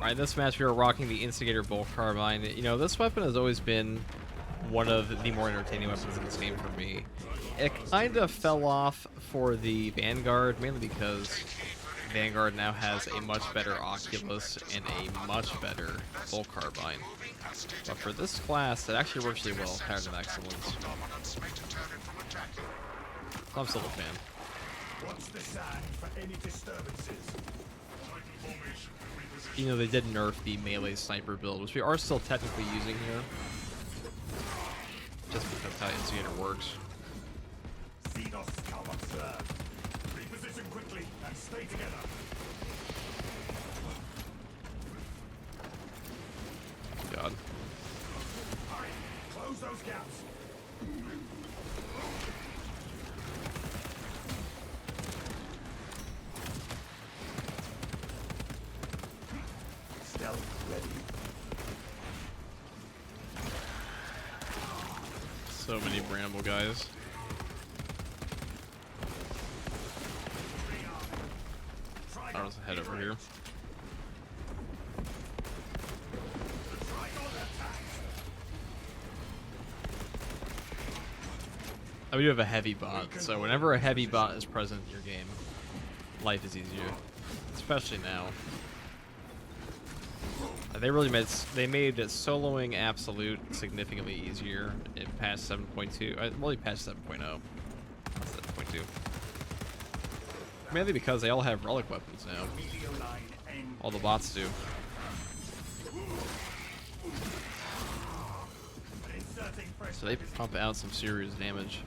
Alright, this match we are rocking the Instigator Carbine. You know, this weapon has always been one of the more entertaining weapons in this game for me. It kind of fell off for the Vanguard, mainly because Vanguard now has a much better Oculus and a much better Bolt Carbine. But for this class, it actually works really well, Pattern of Excellence. I'm still a fan. Watch the sand for any disturbances. You know, they did nerf the melee sniper build, which we are still technically using here. Just because how Instigator works. Come observe. Reposition quickly and stay together. God. Hurry, close those gaps. Stealth ready. So many Bramble guys. I was head over here. We do have a heavy bot, so whenever a heavy bot is present in your game, life is easier. Especially now. They really made soloing absolute significantly easier in patch 7.2. Really patch 7.0. 7.2. Mainly because they all have relic weapons now. All the bots do. So they pump out some serious damage.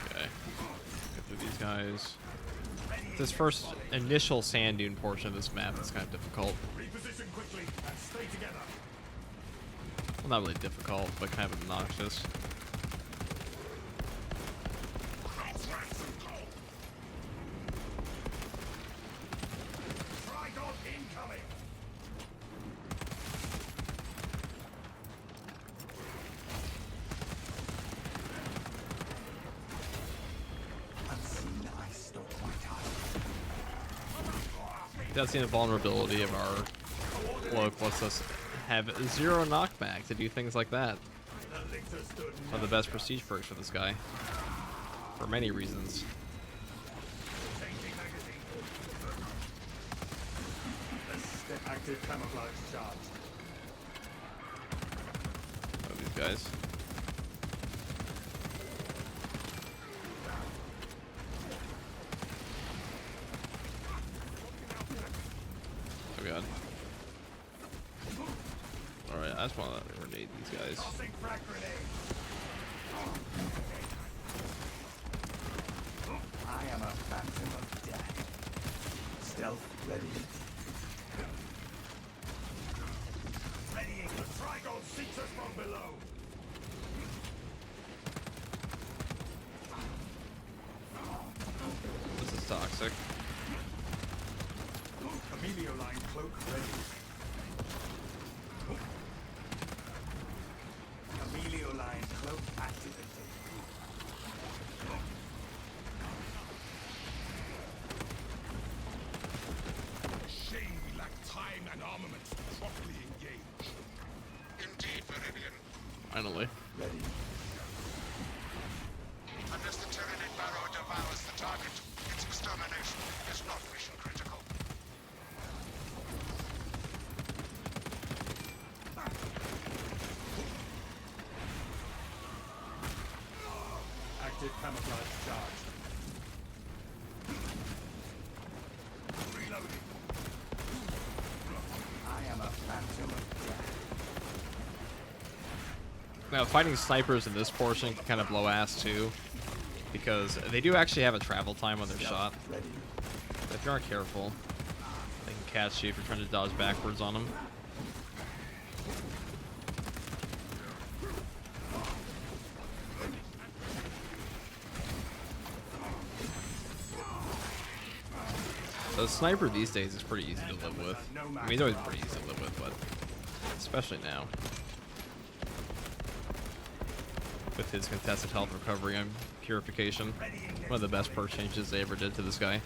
Okay. Get through these guys. This first initial sand dune portion of this map is kind of difficult. Well, not really difficult, but kind of obnoxious. That's the vulnerability of our cloak. Lets us have 0 knockback to do things like that. One of the best prestige perks for this guy. For many reasons. Active camouflage charge. Oh, these guys. Oh god. Alright, I just want to grenade these guys. I am a phantom of death. Stealth ready. Readying the Trygon seeks us from below. This is toxic. Emilio line cloak ready. Emilio line cloak activated. Shame we lack time and armament to properly engage. Indeed, Viridian. Finally. Ready. Unless the Tyranid Barrow devours the target, its extermination is not mission critical. Active camouflage charge. Reloading. I am a phantom of death. Now, fighting snipers in this portion can kind of blow ass too, because they do actually have a travel time on their shot. Ready. But if you aren't careful, they can catch you if you're trying to dodge backwards on them. The sniper these days is pretty easy to live with. I mean, he's always pretty easy to live with, but especially now. with his contested health recovery and purification. One of the best perk changes they ever did to this guy.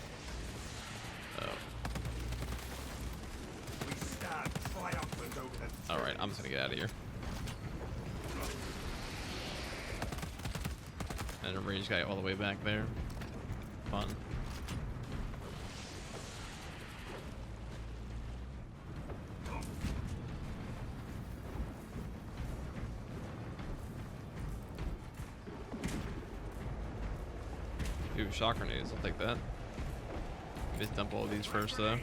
Alright, I'm just gonna get out of here. And a range guy all the way back there. Fun. Ooh, shock grenades, I'll take that. Just dump all of these first though.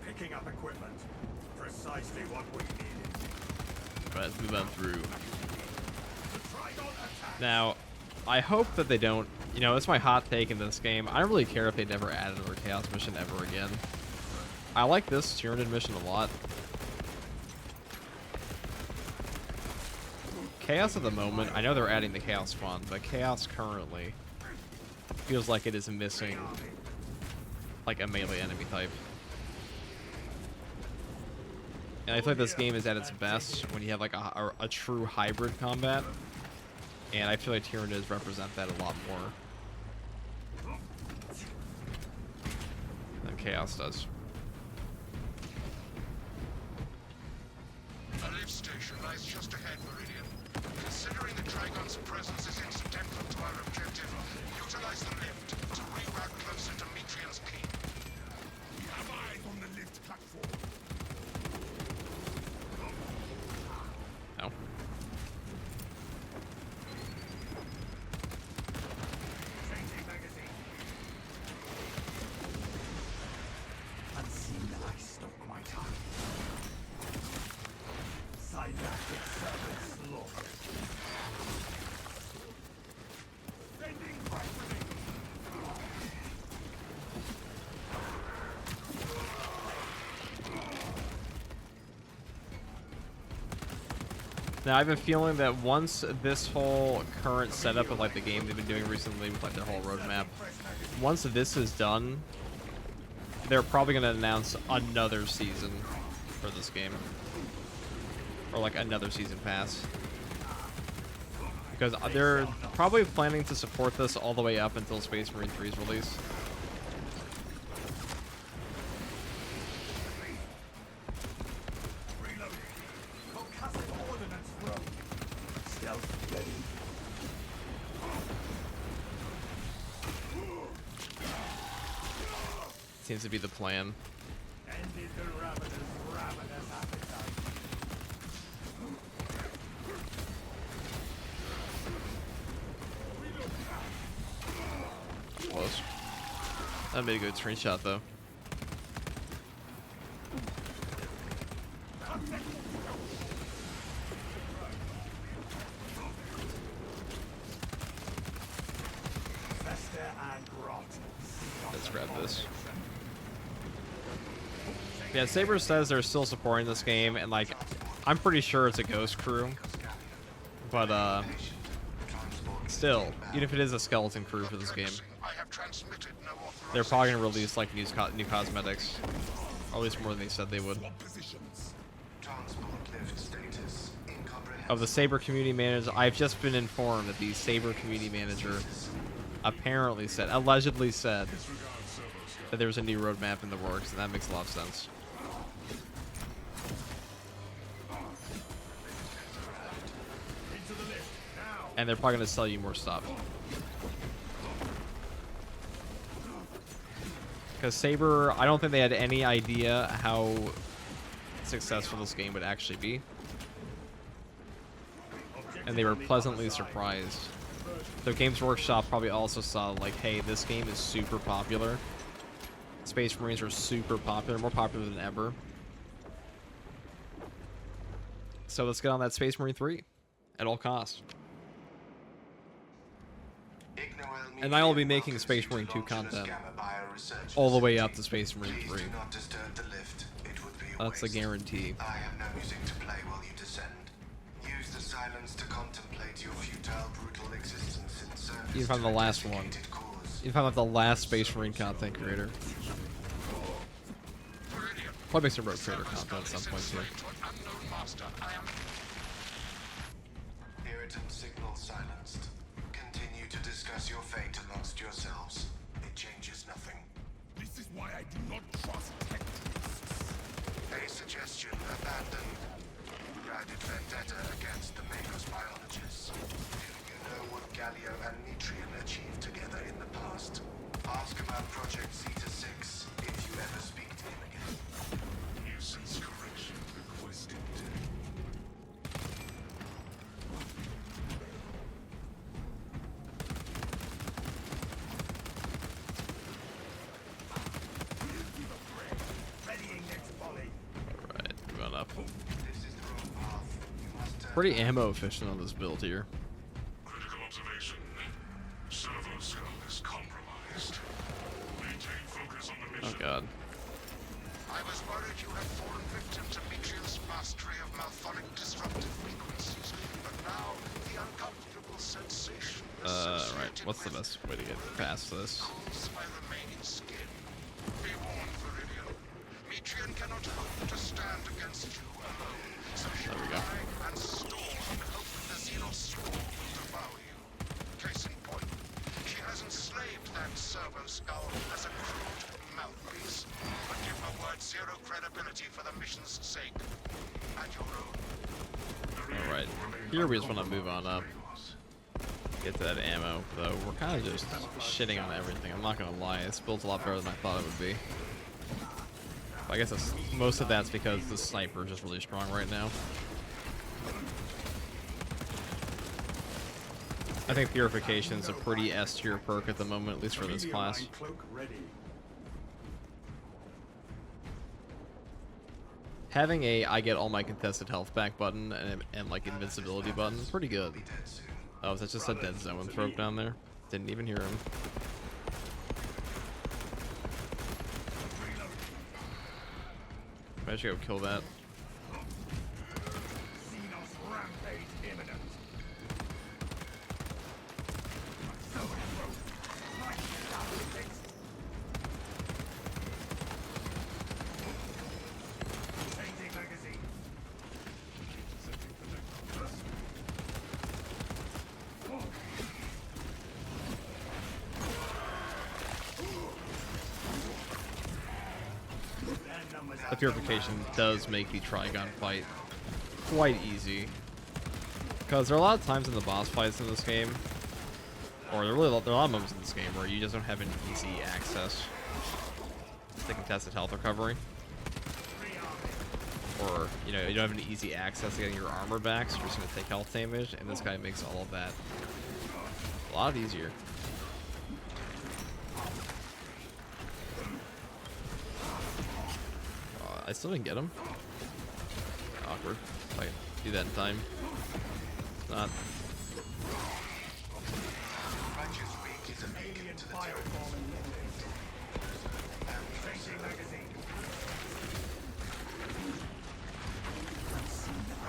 Picking up equipment. Precisely what we needed. Right, let's move on through. The Trygon attack. Now, I hope that they don't, you know, it's my hot take in this game. I don't really care if they never add another Chaos mission ever again. I like this Tyranid mission a lot. Chaos at the moment, I know they're adding the Chaos fun, but Chaos currently feels like it is missing like a melee enemy type. And I feel like this game is at its best when you have like a true hybrid combat. And I feel like Tyranids represent that a lot more than Chaos does. A lift station lies just ahead, Meridian. Considering the Trygon's presence is incidental to our objective, utilize the lift to reroute closer to Metrian's keep. We have eyes on the lift platform. No. Changing magazine. Unseen, I stalk my target. Sidebacking servants slaughter. Sending rifling. Now, I have a feeling that once this whole current setup of like the game they've been doing recently with like their whole roadmap, once this is done, they're probably going to announce another season for this game. Or like another season pass. Because they're probably planning to support this all the way up until Space Marine 3's release. Reloading. Concussive ordnance thrown. Stealth ready. Seems to be the plan. Ended the ravenous appetite. Close. That made a good screenshot though. Fester and rot. Let's grab this. Yeah, Saber says they're still supporting this game, and like, I'm pretty sure it's a ghost crew. But still, even if it is a skeleton crew for this game, I have transmitted no authorization. they're probably gonna release like new cosmetics, or at least more than they said they would. Swap positions. Transport lift status incomprehensible. Of the Saber community manager, I've just been informed that the Saber community manager apparently said, allegedly said, that there's a new roadmap in the works, and that makes a lot of sense. And they're probably going to sell you more stuff. Because Saber, I don't think they had any idea how successful this game would actually be. And they were pleasantly surprised. Their Games Workshop probably also saw, like, hey, this game is super popular. Space Marines are super popular, more popular than ever. So let's get on that Space Marine 3 at all costs. And I will be making Space Marine 2 content all the way up to Space Marine 3. That's a guarantee. I have no music to play while you descend. Use the silence to contemplate your futile, brutal existence in service. Even if I'm the last one. Even if I'm not the last Space Marine content creator. Probably make some Rogue Trader content at some point too. written signal silenced. Continue to discuss your fate amongst yourselves. It changes nothing. This is why I do not trust tech priests. A suggestion abandoned. Guided vendetta against the Magos biologists. Do you know what Galio and Nitrian achieved together in the past? Ask about Project Zeta 6 if you ever speak to him again. Nuisance correction requested. Readying next volley. Alright, moving up. This is the wrong path. You must turn. Pretty ammo efficient on this build here. Critical observation. Servo cell is compromised. Maintain focus on the Oh mission. god. I was worried you had fallen victim to Mitrian's mastery of malphonic disruptive frequencies, but now the uncomfortable sensation Right. What's the best way to get past this? cools my remaining skin. Be warned, Viridian. Mitrian cannot hope to stand against you alone, so she There we will go. lie and stall in hope the Xenos swarm will devour you. Case in point, she has enslaved that servo skull as a crude mouthpiece, but give her word zero credibility for the mission's sake. And your own. Alright. Here we just want to move on up. Get to that ammo, though we're kind of just shitting on everything. I'm not gonna lie, this build's a lot better than I thought it would be. But I guess most of that's because the sniper is just really strong right now. I think Purification is a pretty S tier perk at the moment, at least for this class. Chameleon cloak ready. Having a I get all my contested health back button and like invincibility button, pretty good. Be dead soon. Oh, that's just a dead zone thrope down there. Didn't even hear him. I should go kill that. Xenos rampage imminent. Changing magazine. The Purification does make the Trygon fight quite easy. Because there are a lot of times in the boss fights in this game, or there are a lot of moments in this game where you just don't have an easy access to contested health recovery. Or, you know, you don't have an easy access to getting your armor back, so you're just going to take health damage, and this guy makes all of that a lot easier. I still didn't get him. Awkward. If I can do that in time. Not. Righteous Week is a beacon to the Fireball changing magazine.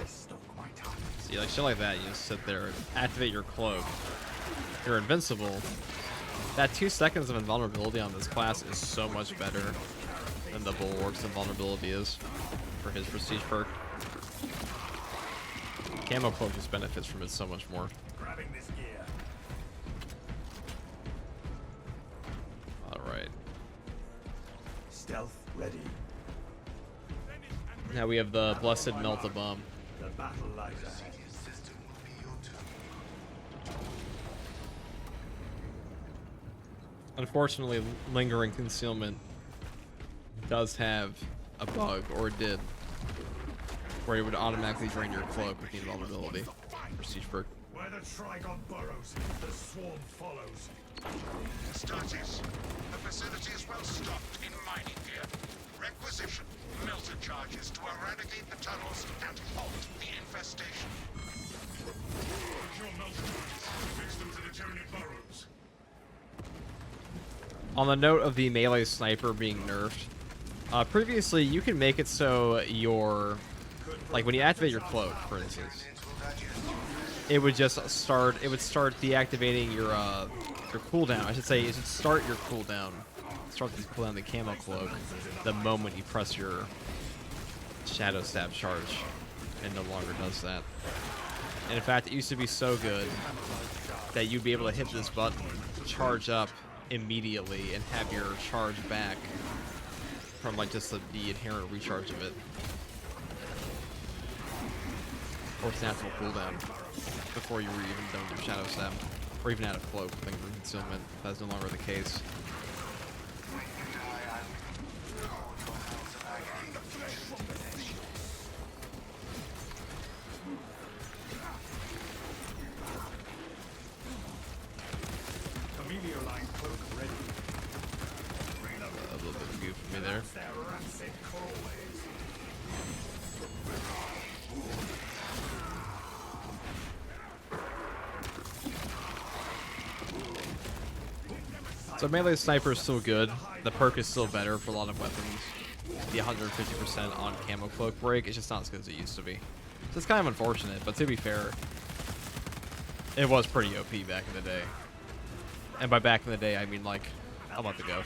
I stuck my tongue. See, like shit like that, you just sit there and activate your cloak. You're invincible. That 2 seconds of invulnerability on this class is so much better than the Bulwark's invulnerability is for his prestige perk. Camo cloak just benefits from it so much more. Grabbing this gear. Alright. Stealth ready. Now we have the Blessed Melt-A-Bomb. The battle lies ahead. His system will be your tomb. Unfortunately, Lingering Concealment does have a bug, or did, where it would automatically drain your cloak with the invulnerability. Prestige perk. Where the Trygon burrows, the swarm follows. Status. The facility is well stocked in mining gear. Requisition. Melter charges to eradicate the tunnels and halt the infestation. Procure melter charges. Fix them to the Tyranid burrows. On the note of the melee sniper being nerfed, previously you can make it so your, like when you activate your cloak, for instance, it would just start. It would start deactivating your cooldown. I should say it should start your cooldown. Start the cooldown the camo cloak the moment you press your shadow stab charge. and no longer does that. And in fact, it used to be so good that you'd be able to hit this button, charge up immediately, and have your charge back from like just the inherent recharge of it. Or its natural cooldown before you were even done with Shadow Step, or even out of cloak, thing for concealment. That's no longer the case. A little bit of goof for me there. So melee sniper is still good. The perk is still better for a lot of weapons. The 150% on camo cloak break is just not as good as it used to be. So it's kind of unfortunate, but to be fair, it was pretty OP back in the day. And by back in the day, I mean like a month ago.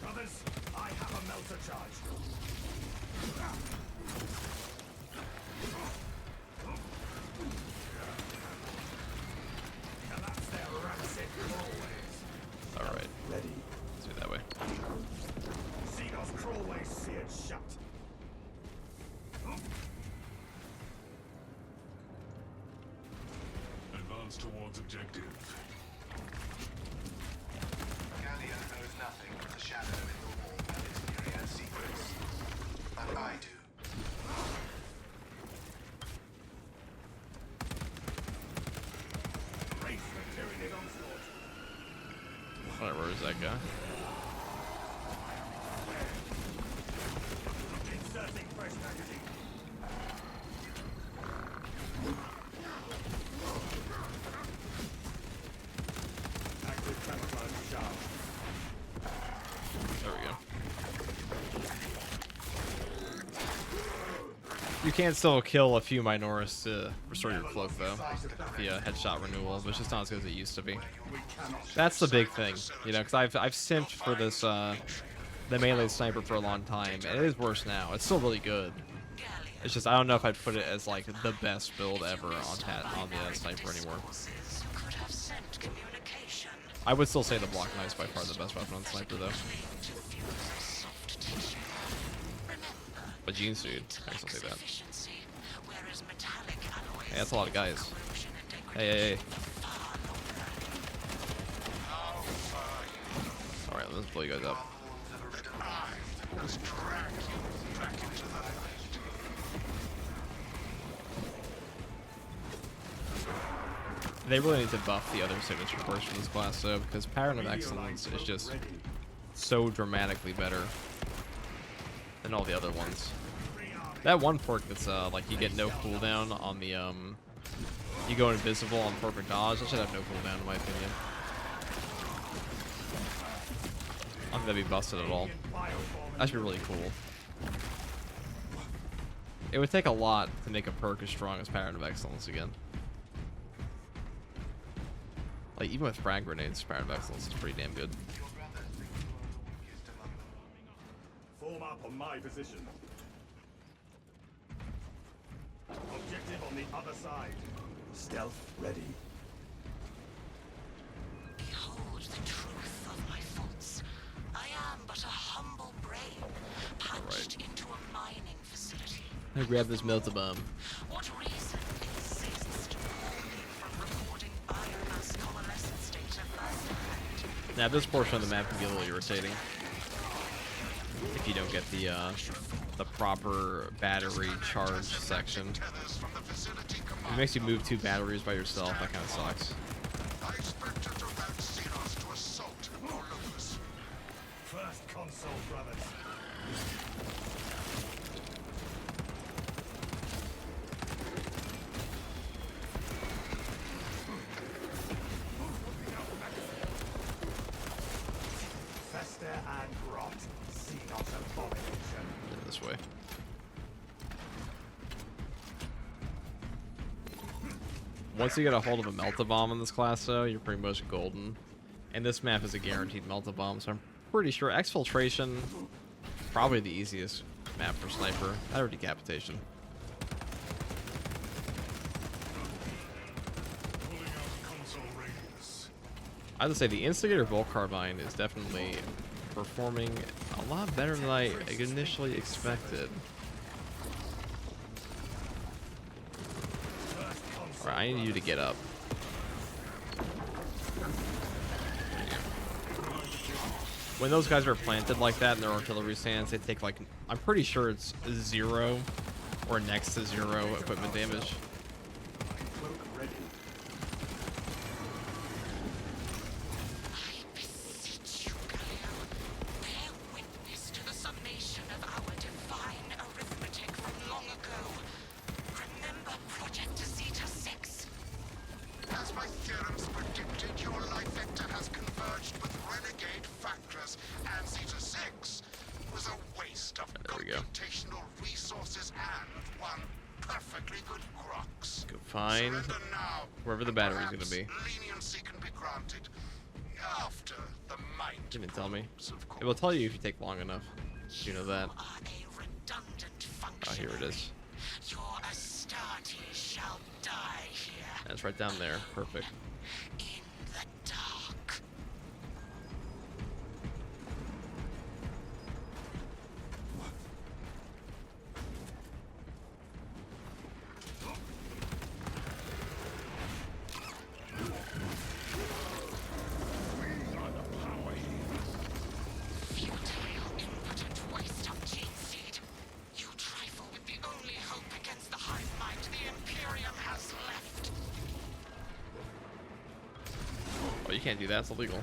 Brothers, I have a melter charge. Alright. Let's do it that way. See those crawlways seared shut. Advance towards objective. Gallia knows nothing of the shadow in the wall and its myriad secrets. But I do. Race the Tyranid onslaught. Alright, where is that guy? Inserting fresh packaging. Active camouflage charge. There we go. You can still kill a few Minoris to restore your cloak, though, via headshot renewal, but it's just not as good as it used to be. That's the big thing, you know, because I've simped for this the melee sniper for a long time, and it is worse now. It's still really good. It's just I don't know if I'd put it as like the best build ever on the sniper anymore. I would still say the block knife is by far the best weapon on sniper, though. But Gene Suit, I can still say that. Hey, that's a lot of guys. Hey. Alright, let's blow you guys up. They really need to buff the other signature perks for this class, though, because Pattern of Excellence is just so dramatically better than all the other ones. That one perk that's like you get no cooldown on the you go invisible on perfect dodge. That should have no cooldown in my opinion. I don't think that'd be busted at all. That should be really cool. It would take a lot to make a perk as strong as Pattern of Excellence again. Like even with frag grenades, Pattern of Excellence is pretty damn good. Form up on my position. Objective on the other side. Stealth ready. Behold the truth of my faults. I am but a humble brain, patched into a mining facility. I grab this melter bomb. What reason exists to hold me from recording biomass coalescence data firsthand? Now this portion of the map can be a little irritating if you don't get the proper battery charge section. It makes you move 2 batteries by yourself. That kind of sucks. I expect you to have Xenos to assault Olympus. First console, brothers. Fester and rot. See not abomination. Yeah, this way. Once you get a hold of a melta bomb in this class, though, you're pretty much golden. And this map is a guaranteed melt-a-bomb, so I'm pretty sure exfiltration, probably the easiest map for sniper. That or decapitation. I would say the Instigator Bolt Carbine is definitely performing a lot better than I initially expected. Alright, I need you to get up. When those guys are planted like that in their artillery stands, they take like, I'm pretty sure it's 0 or next to 0 equipment damage. As my theorems predicted, your life vector has converged with renegade factors, and Zeta 6 was a waste of computational resources and one perfectly good Grox. Go find Surrender now, wherever the and battery's gonna perhaps be. leniency can be granted after the mind. Didn't tell me. moves, of It will course. tell you if you take long enough. You know that. Oh, here it is. Your Astarte shall die here That's right down there. Perfect. in the dark. Futile, impotent waste of gene seed. You trifle with the only hope against the hive mind the Imperium has left. Oh, you can't do that. It's illegal.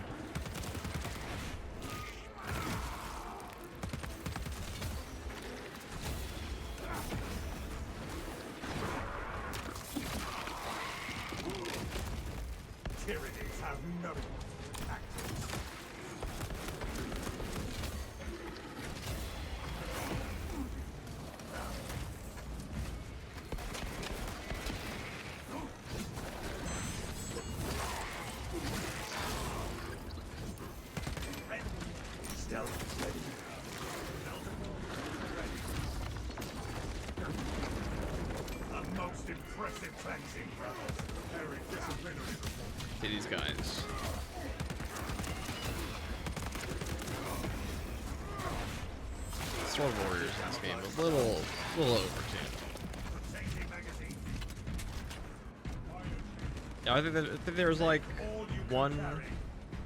Tyrannies have no tactics. Stealth ready. A most impressive cleansing, brothers. Very disciplinary. See these guys. Sword warriors in this game a little overkill. Changing magazine. Yeah, I think there's like one.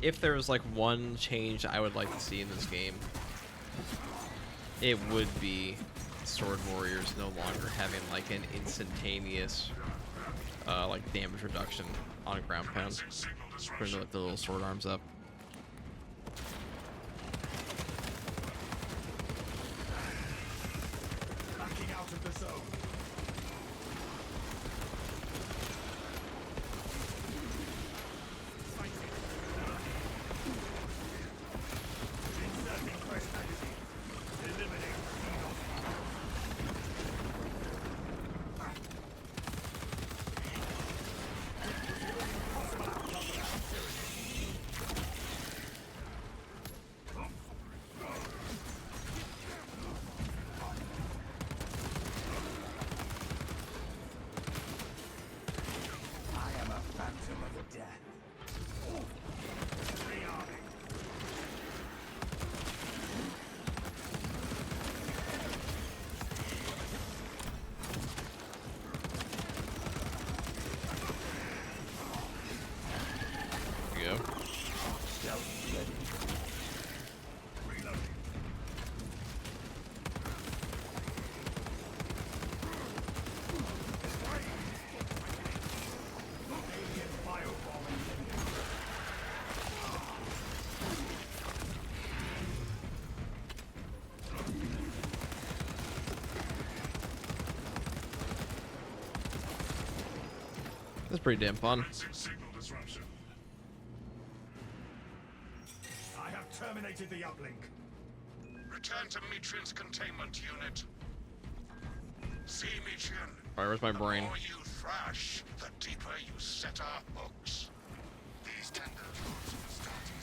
If there was like one change I would like to see in this game, it would be sword warriors no longer having like an instantaneous like damage reduction on a ground pound. Bring the little sword arms up. Backing out of the zone. Inserting fresh magazine. Eliminate Xenos. I am a phantom of death. Rearming. There you go. Stealth ready. Reloading. Alien fireball intended. That's pretty damn fun. Signal disruption. I have terminated the uplink. Return to Metrian's containment unit. See, Metrian. Alright, where's my brain? The more you thrash, the deeper you set our hooks. These tender troops were starting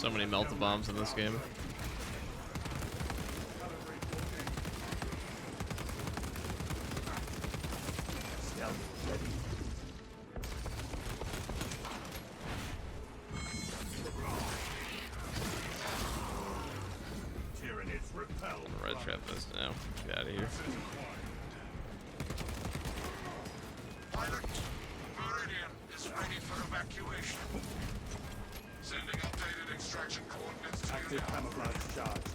So many melta bombs in this game. Stealth ready. Tyranids repelled. Red trap this now. Get out of here. Pilot, Meridian is ready for evacuation. Sending updated extraction coordinates to you Active now. camouflage charge.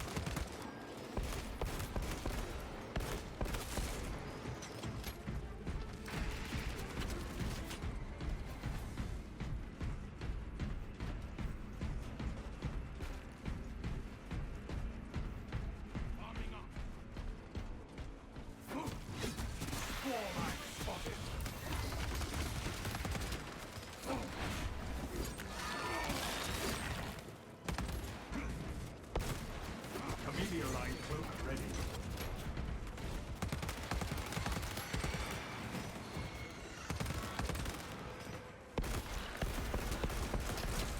Arming up. Swarm spotted. Camellia line cloak ready.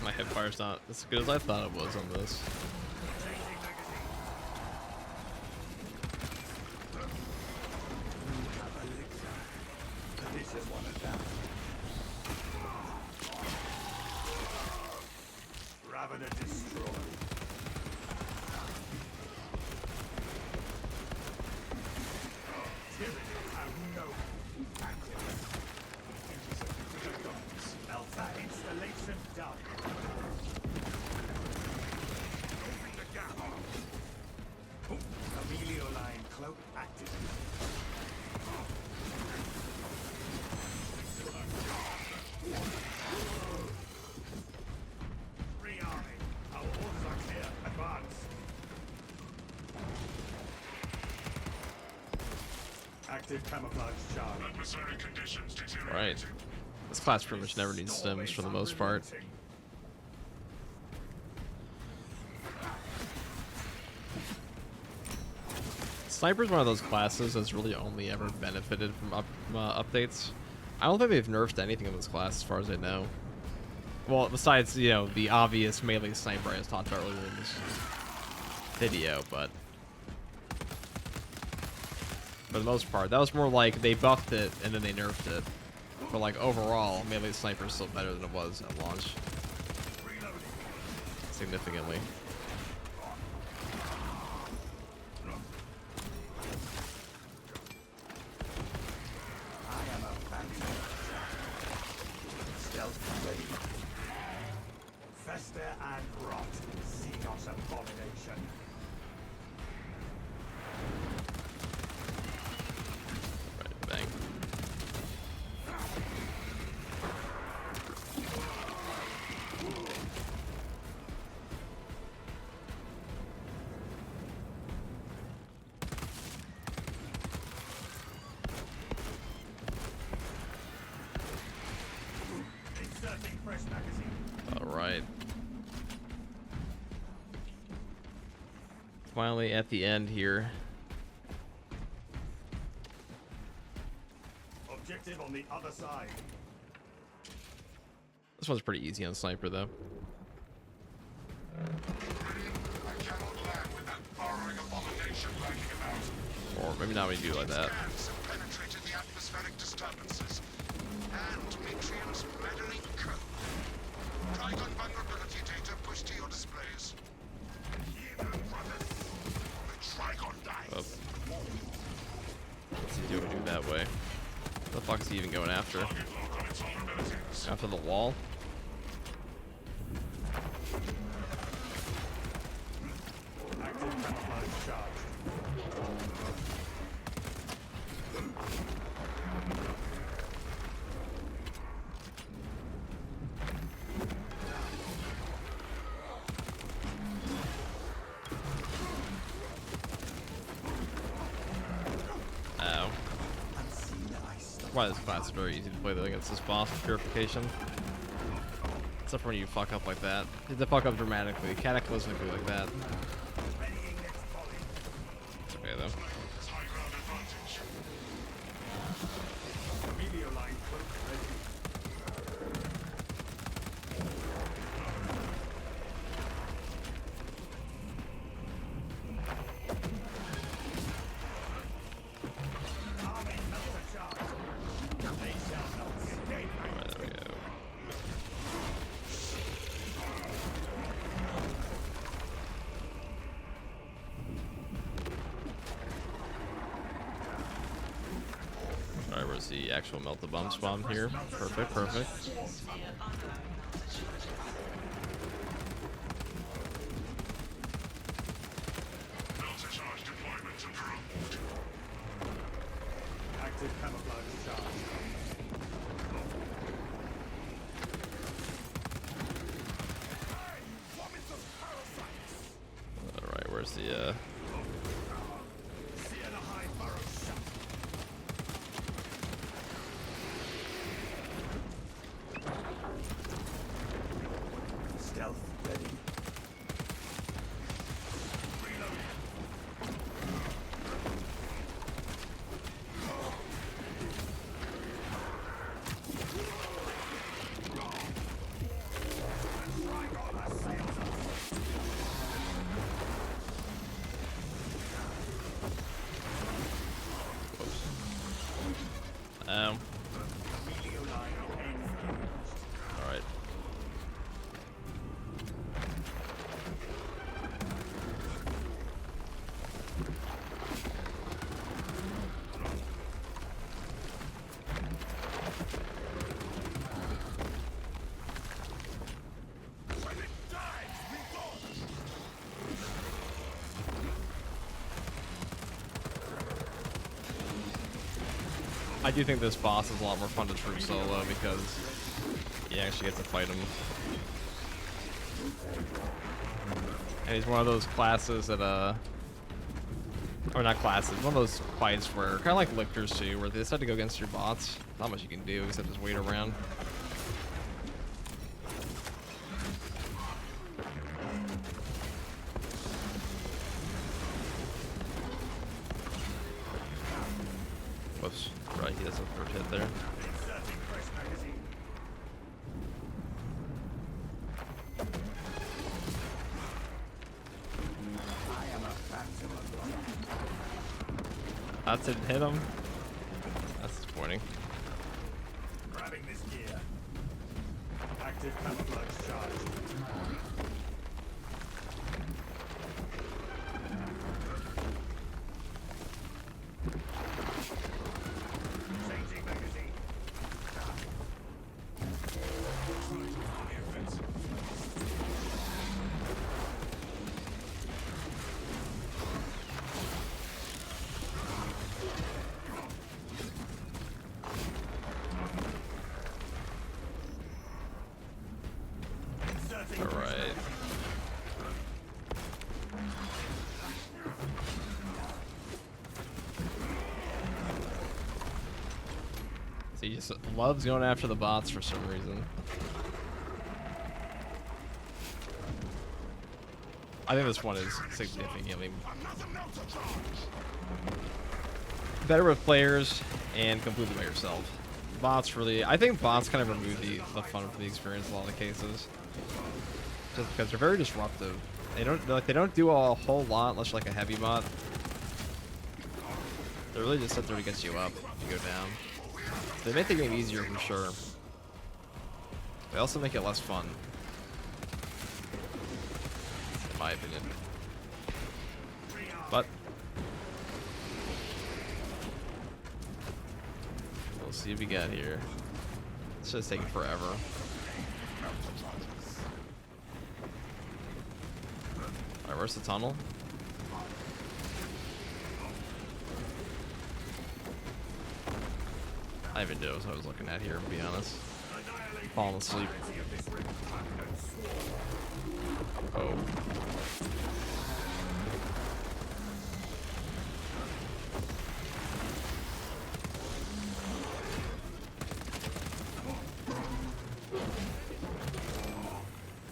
My hipfire's not as good as I thought it was on this. This is one of them. Ravener destroyed. Tyranids have no active. Alpha installation done. Moving the gap. Camellia line cloak active. Rearming. Our orders are clear. Advance. Active camouflage charge. Adversary conditions deteriorating. Right. This class pretty much never needs stims for the most part. Sniper's one of those classes that's really only ever benefited from updates. I don't think they've nerfed anything in this class as far as I know. Well, besides, you know, the obvious melee sniper I was talked about earlier in this video, but for the most part, that was more like they buffed it and then they nerfed it. But like overall, melee sniper is still better than it was at launch. Significantly. I am a bandit. Stealth ready. Fester and rot. Xenos abomination. Right, bang. Inserting fresh magazine. Alright. Finally at the end here. Objective on the other side. This one's pretty easy on sniper though. I cannot land with that burrowing abomination lurking about. Or maybe not when you do it like that. Scans have penetrated the atmospheric disturbances. And Metrium's meddling code. Trygon vulnerability data pushed to your displays. Heathen brothers. The Trygon dies. Oh. What's he doing that way? What the fuck is he even going after? After the wall? Active camouflage charge. Ow. Why this class is very easy to play though against this boss with purification. Except for when you fuck up like that. You have to fuck up dramatically. Cataclysm would be like that. It's okay though. High ground advantage. Camellia line cloak ready. Where's the actual melt the bomb spawn here? Perfect, perfect. Active camouflage charge. Alright, where's the Stealth ready. Alright. I do think this boss is a lot more fun to troop solo because you actually get to fight him. And he's one of those classes that, or not classes, one of those fights where, kind of like Lictors too, where they decide to go against your bots. Not much you can do except just wait around. Whoops, right, he does a first hit there. Inserting fresh magazine. I am a phantom of That didn't hit him. That's disappointing. grabbing this gear. Active camouflage charge. Changing magazine. Inserting Alright. So he just loves going after the bots for some reason. I think this one is significantly better with players and completely by yourself. Bots really, I think bots kind of remove the fun from the experience in a lot of cases, just because they're very disruptive. They don't do a whole lot unless you're like a heavy bot. They really just sit there to get you up and go down. They make the game easier for sure. They also make it less fun, in my opinion. But we'll see what we got here. It's just taking forever. Alright, where's the tunnel? I even know what I was looking at here, to be honest. Falling asleep. Oh.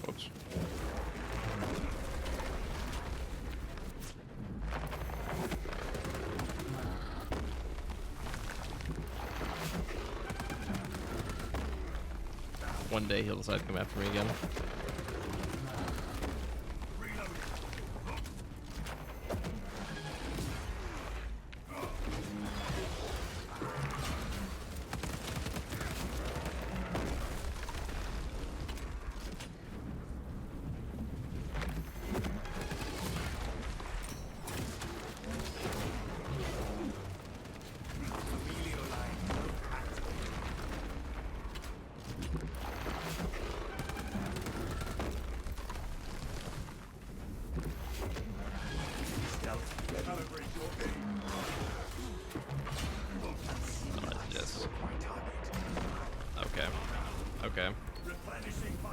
Whoops. One day he'll decide to come after me again.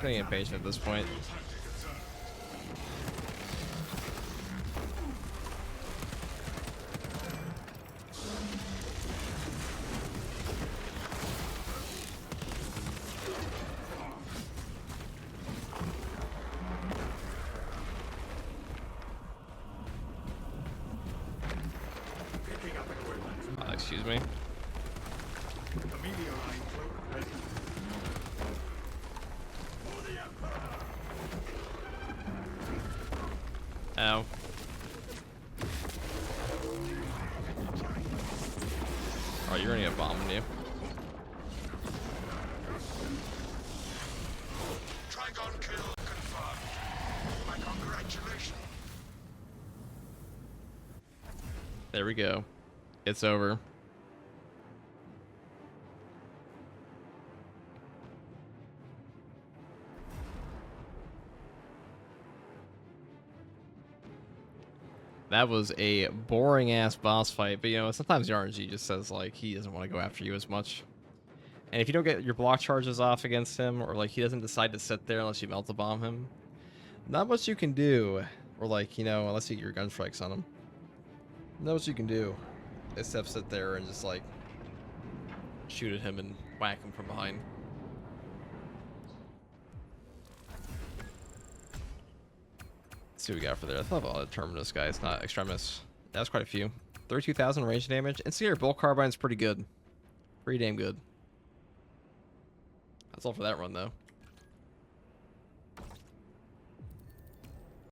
Getting impatient at this point. Picking up equipment. Excuse me. The meteorite cloak ready. For the Emperor! Ow. Oh, you're gonna get bombed, you. Trygon kill confirmed. My congratulations. There we go. It's over. That was a boring ass boss fight, but you know, sometimes the RNG just says like he doesn't want to go after you as much. And if you don't get your block charges off against him, or like he doesn't decide to sit there unless you melt the bomb him, not much you can do. Or like, you know, unless you get your gun strikes on him. Not much you can do except sit there and just like shoot at him and whack him from behind. Let's see what we got for there. I thought about Terminus guys, not Extremis. That's quite a few. 32,000 range damage. Instigator Bolt Carbine is pretty good. Pretty damn good. That's all for that run though.